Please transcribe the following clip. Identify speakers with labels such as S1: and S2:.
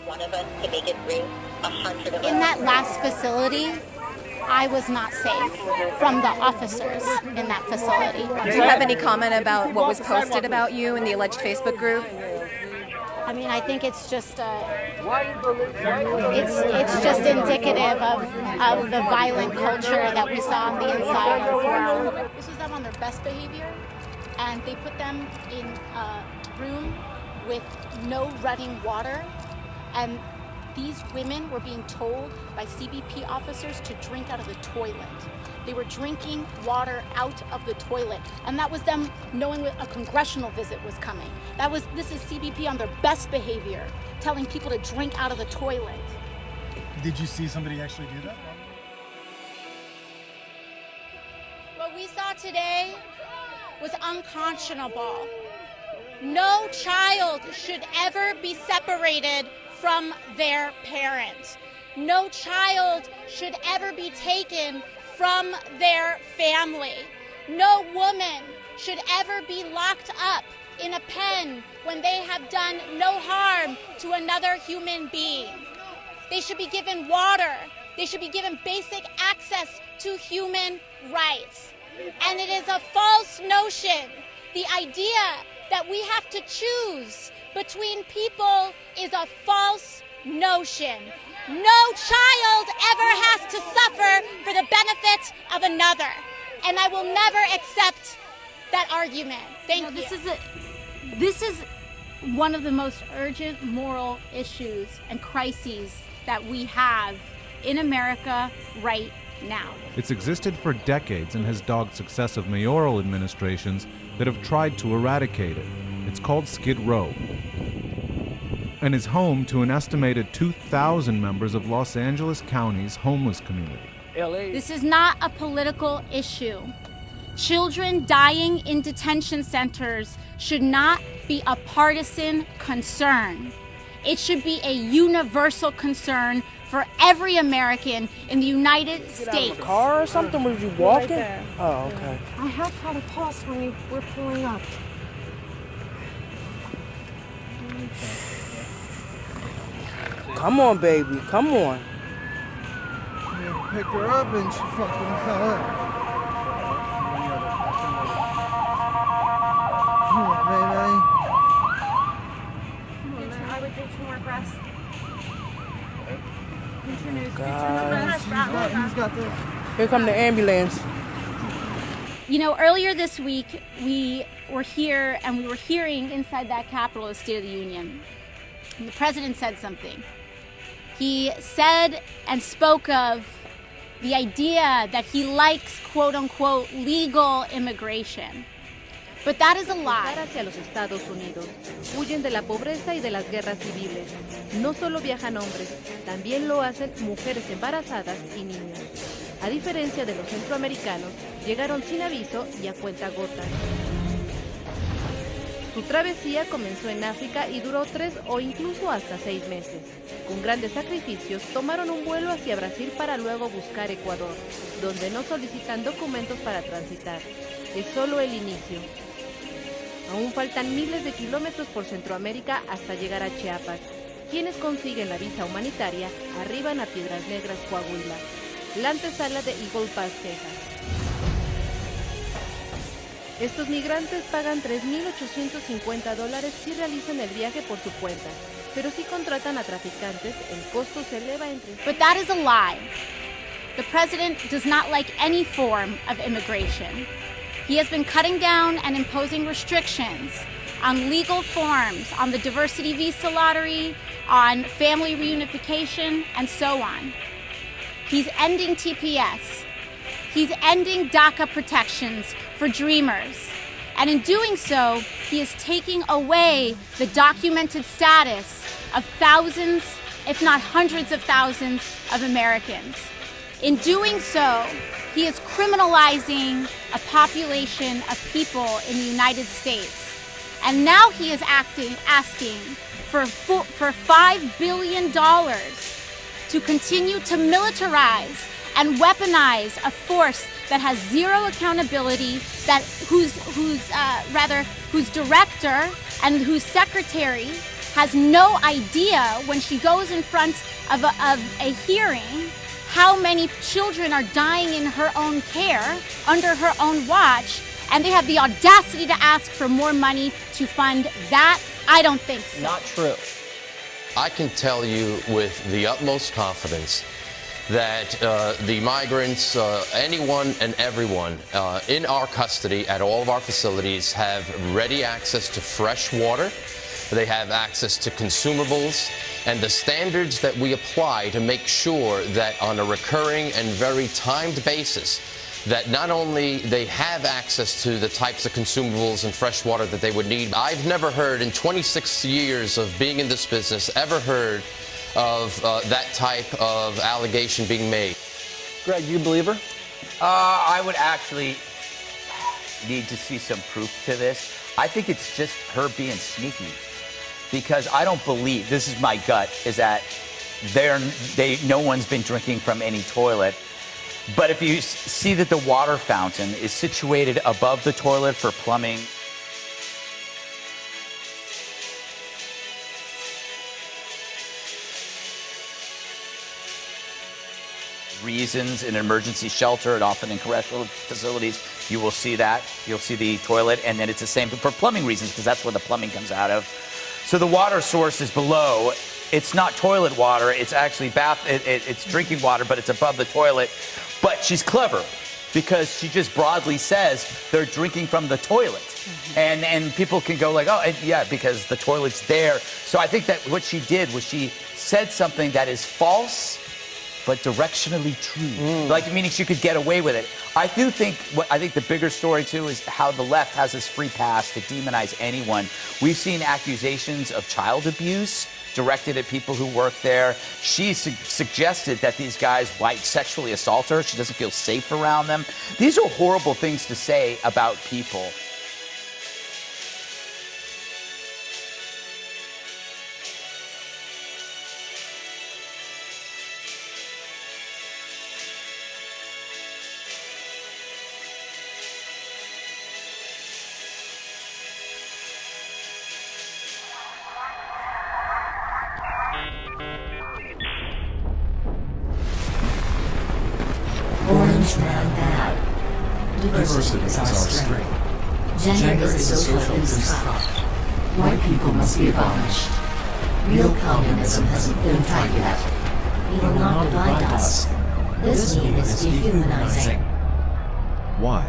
S1: one of us to make it through 100 of us.
S2: In that last facility, I was not safe from the officers in that facility.
S3: Do you have any comment about what was posted about you in the alleged Facebook group?
S2: I mean, I think it's just it's just indicative of the violent culture that we saw on the inside of Grullon. This was them on their best behavior, and they put them in a room with no running water, and these women were being told by CBP officers to drink out of the toilet. They were drinking water out of the toilet, and that was them knowing a congressional visit was coming. This is CBP on their best behavior, telling people to drink out of the toilet.
S4: Did you see somebody actually do that?
S2: What we saw today was unconscionable. No child should ever be separated from their parent. No child should ever be taken from their family. No woman should ever be locked up in a pen when they have done no harm to another human being. They should be given water. They should be given basic access to human rights. And it is a false notion. The idea that we have to choose between people is a false notion. No child ever has to suffer for the benefit of another. And I will never accept that argument. Thank you. This is one of the most urgent moral issues and crises that we have in America right now.
S5: It's existed for decades and has dogged successive mayoral administrations that have tried to eradicate it. It's called Skid Row and is home to an estimated 2,000 members of Los Angeles County's homeless community.
S2: This is not a political issue. Children dying in detention centers should not be a partisan concern. It should be a universal concern for every American in the United States.
S6: Out of a car or something? Were you walking?
S7: Right.
S6: Oh, okay.
S7: I have had a pulse when we were pulling up.
S6: Come on, baby. Come on.
S4: Yeah, picked her up and she fucking fell in. Come on, baby.
S7: I would do 2 more breaths.
S4: He's got this.
S6: Here come the ambulance.
S2: You know, earlier this week, we were here and we were hearing inside that Capitol the State of the Union. And the president said something. He said and spoke of the idea that he likes, quote unquote, legal immigration. But that is a lie.
S8: Hacia los Estados Unidos. Huyen de la pobreza y de las guerras civiles. No solo viajan hombres, también lo hacen mujeres embarazadas y niños. A diferencia de los centroamericanos, llegaron sin aviso y a cuentagotas. Su travesía comenzó en África y duró 3 o incluso hasta 6 meses. Con grandes sacrificios, tomaron un vuelo hacia Brasil para luego buscar Ecuador, donde no solicitan documentos para transitar. Es solo el inicio. Aún faltan miles de kilómetros por Centroamérica hasta llegar a Chiapas. Quienes consiguen la visa humanitaria arriban a Piedras Negras, Coahuila, la antesala de Eagle Pass, Texas. Estos migrantes pagan $3,850 si realizan el viaje por su cuenta, pero si contratan a traficantes, el costo se eleva entre...
S2: But that is a lie. The president does not like any form of immigration. He has been cutting down and imposing restrictions on legal forms, on the diversity visa lottery, on family reunification, and so on. He's ending TPS. He's ending DACA protections for dreamers. And in doing so, he is taking away the documented status of thousands, if not hundreds of thousands, of Americans. In doing so, he is criminalizing a population of people in the United States. And now he is asking for $5 billion to continue to militarize and weaponize a force that has zero accountability, whose director and whose secretary has no idea when she goes in front of a hearing how many children are dying in her own care, under her own watch, and they have the audacity to ask for more money to fund that? I don't think so.
S9: Not true.
S10: I can tell you with the utmost confidence that the migrants, anyone and everyone in our custody at all of our facilities have ready access to fresh water. They have access to consumables, and the standards that we apply to make sure that on a recurring and very timed basis, that not only they have access to the types of consumables and fresh water that they would need. I've never heard in 26 years of being in this business, ever heard of that type of allegation being made.
S9: Greg, you believe her?
S11: I would actually need to see some proof to this. I think it's just her being sneaky, because I don't believe, this is my gut, is that no one's been drinking from any toilet. But if you see that the water fountain is situated above the toilet for plumbing, reasons in an emergency shelter and often in correctional facilities, you will see that. You'll see the toilet, and then it's the same for plumbing reasons, because that's where the plumbing comes out of. So the water source is below. It's not toilet water. It's actually it's drinking water, but it's above the toilet. But she's clever, because she just broadly says they're drinking from the toilet. And people can go like, oh, yeah, because the toilet's there. So I think that what she did was she said something that is false, but directionally true. Like, meaning she could get away with it. I think the bigger story, too, is how the left has this free pass to demonize anyone. We've seen accusations of child abuse directed at people who work there. She suggested that these guys might sexually assault her. She doesn't feel safe around them. These are horrible things to say about people.
S12: Orange man bad. Diversity is our strength. Gender is a social construct. White people must be abolished. Real communism hasn't been tried yet. It will not divide us. This meme is dehumanizing.
S5: Why?